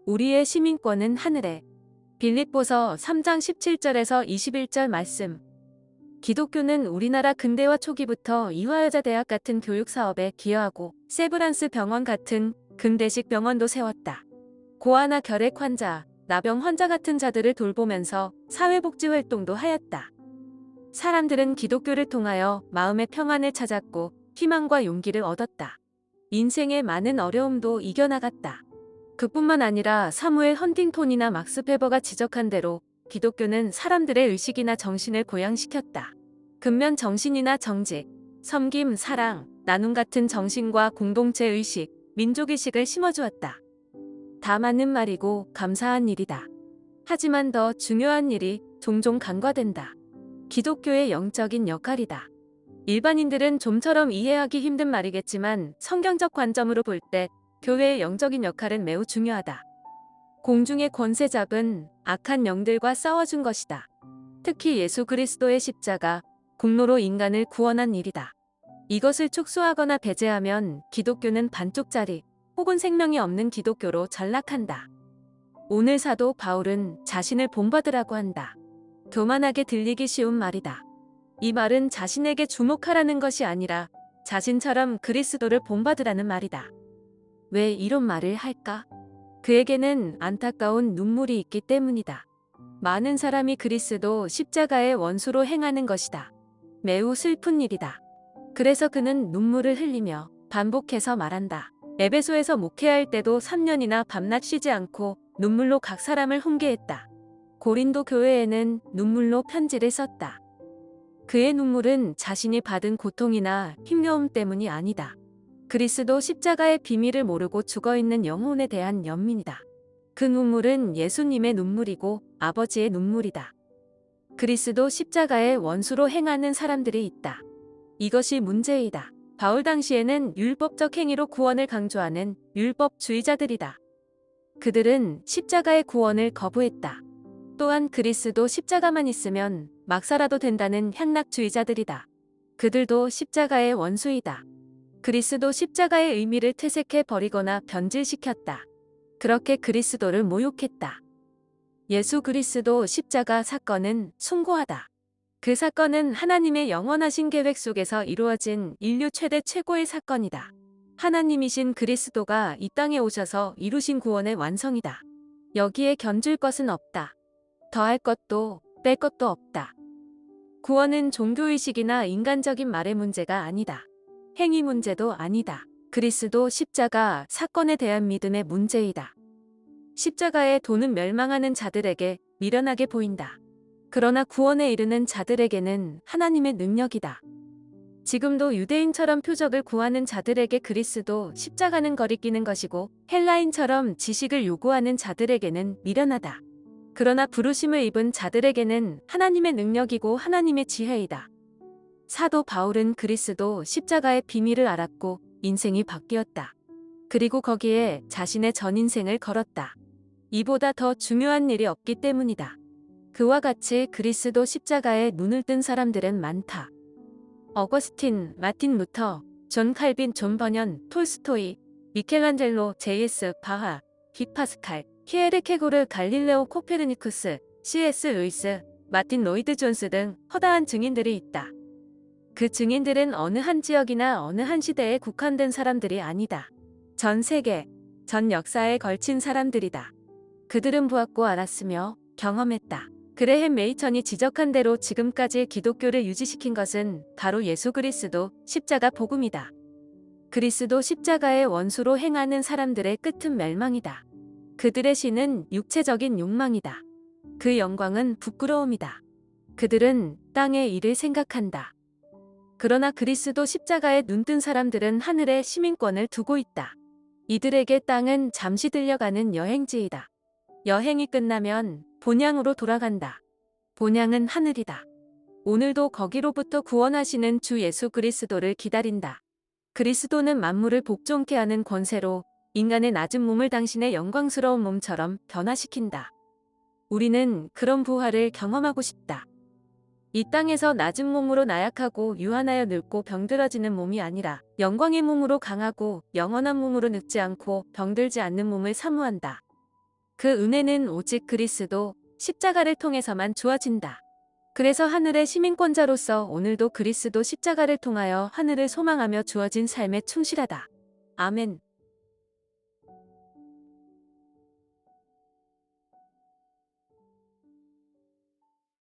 우리의 시민권은 하늘에. 빌립보서 3장 17절에서 21절 말씀. 기독교는 우리나라 근대화 초기부터 이화여자대학 같은 교육사업에 기여하고 세브란스 병원 같은 근대식 병원도 세웠다. 고아나 결핵 환자, 나병 환자 같은 자들을 돌보면서 사회복지 활동도 하였다. 사람들은 기독교를 통하여 마음의 평안을 찾았고 희망과 용기를 얻었다. 인생의 많은 어려움도 이겨나갔다. 그뿐만 아니라 사무엘 헌팅턴이나 막스 페버가 지적한 대로 기독교는 사람들의 의식이나 정신을 고양시켰다. 근면 정신이나 정직, 섬김, 사랑, 나눔 같은 정신과 공동체 의식, 민족의식을 심어주었다. 다 맞는 말이고 감사한 일이다. 하지만 더 중요한 일이 종종 간과된다. 기독교의 영적인 역할이다. 일반인들은 좀처럼 이해하기 힘든 말이겠지만 성경적 관점으로 볼 때 교회의 영적인 역할은 매우 중요하다. 공중의 권세 잡은 악한 영들과 싸워준 것이다. 특히 예수 그리스도의 십자가, 공로로 인간을 구원한 일이다. 이것을 축소하거나 배제하면 기독교는 반쪽짜리 혹은 생명이 없는 기독교로 전락한다. 오늘 사도 바울은 자신을 본받으라고 한다. 교만하게 들리기 쉬운 말이다. 이 말은 자신에게 주목하라는 것이 아니라 자신처럼 그리스도를 본받으라는 말이다. 왜 이런 말을 할까? 그에게는 안타까운 눈물이 있기 때문이다. 많은 사람이 그리스도 십자가의 원수로 행하는 것이다. 매우 슬픈 일이다. 그래서 그는 눈물을 흘리며 반복해서 말한다. 에베소에서 목회할 때도 3년이나 밤낮 쉬지 않고 눈물로 각 사람을 훈계했다. 고린도 교회에는 눈물로 편지를 썼다. 그의 눈물은 자신이 받은 고통이나 힘겨움 때문이 아니다. 그리스도 십자가의 비밀을 모르고 죽어있는 영혼에 대한 연민이다. 그 눈물은 예수님의 눈물이고 아버지의 눈물이다. 그리스도 십자가의 원수로 행하는 사람들이 있다. 이것이 문제이다. 바울 당시에는 율법적 행위로 구원을 강조하는 율법주의자들이다. 그들은 십자가의 구원을 거부했다. 또한 그리스도 십자가만 있으면 막 살아도 된다는 향락주의자들이다. 그들도 십자가의 원수이다. 그리스도 십자가의 의미를 퇴색해 버리거나 변질시켰다. 그렇게 그리스도를 모욕했다. 예수 그리스도 십자가 사건은 숭고하다. 그 사건은 하나님의 영원하신 계획 속에서 이루어진 인류 최대 최고의 사건이다. 하나님이신 그리스도가 이 땅에 오셔서 이루신 구원의 완성이다. 여기에 견줄 것은 없다. 더할 것도 뺄 것도 없다. 구원은 종교의식이나 인간적인 말의 문제가 아니다. 행위 문제도 아니다. 그리스도 십자가 사건에 대한 믿음의 문제이다. 십자가의 도는 멸망하는 자들에게 미련하게 보인다. 그러나 구원에 이르는 자들에게는 하나님의 능력이다. 지금도 유대인처럼 표적을 구하는 자들에게 그리스도 십자가는 거리끼는 것이고 헬라인처럼 지식을 요구하는 자들에게는 미련하다. 그러나 부르심을 입은 자들에게는 하나님의 능력이고 하나님의 지혜이다. 사도 바울은 그리스도 십자가의 비밀을 알았고 인생이 바뀌었다. 그리고 거기에 자신의 전 인생을 걸었다. 이보다 더 중요한 일이 없기 때문이다. 그와 같이 그리스도 십자가에 눈을 뜬 사람들은 많다. 어거스틴, 마틴 루터, 존 칼빈, 존 버년, 톨스토이, 미켈란젤로, 제이스 바하, 휘파스칼, 키에르케고르, 갈릴레오 코페르니쿠스, C.S. 루이스, 마틴 로이드 존스 등 허다한 증인들이 있다. 그 증인들은 어느 한 지역이나 어느 한 시대에 국한된 사람들이 아니다. 전 세계, 전 역사에 걸친 사람들이다. 그들은 보았고 알았으며 경험했다. 그레햄 메이천이 지적한 대로 지금까지 기독교를 유지시킨 것은 바로 예수 그리스도 십자가 복음이다. 그리스도 십자가의 원수로 행하는 사람들의 끝은 멸망이다. 그들의 신은 육체적인 욕망이다. 그 영광은 부끄러움이다. 그들은 땅의 일을 생각한다. 그러나 그리스도 십자가에 눈뜬 사람들은 하늘에 시민권을 두고 있다. 이들에게 땅은 잠시 들려가는 여행지이다. 여행이 끝나면 본향으로 돌아간다. 본향은 하늘이다. 오늘도 거기로부터 구원하시는 주 예수 그리스도를 기다린다. 그리스도는 만물을 복종케 하는 권세로 인간의 낮은 몸을 당신의 영광스러운 몸처럼 변화시킨다. 우리는 그런 부활을 경험하고 싶다. 이 땅에서 낮은 몸으로 나약하고 유한하여 늙고 병들어지는 몸이 아니라 영광의 몸으로 강하고 영원한 몸으로 늙지 않고 병들지 않는 몸을 사모한다. 그 은혜는 오직 그리스도 십자가를 통해서만 주어진다. 그래서 하늘의 시민권자로서 오늘도 그리스도 십자가를 통하여 하늘을 소망하며 주어진 삶에 충실하다. 아멘.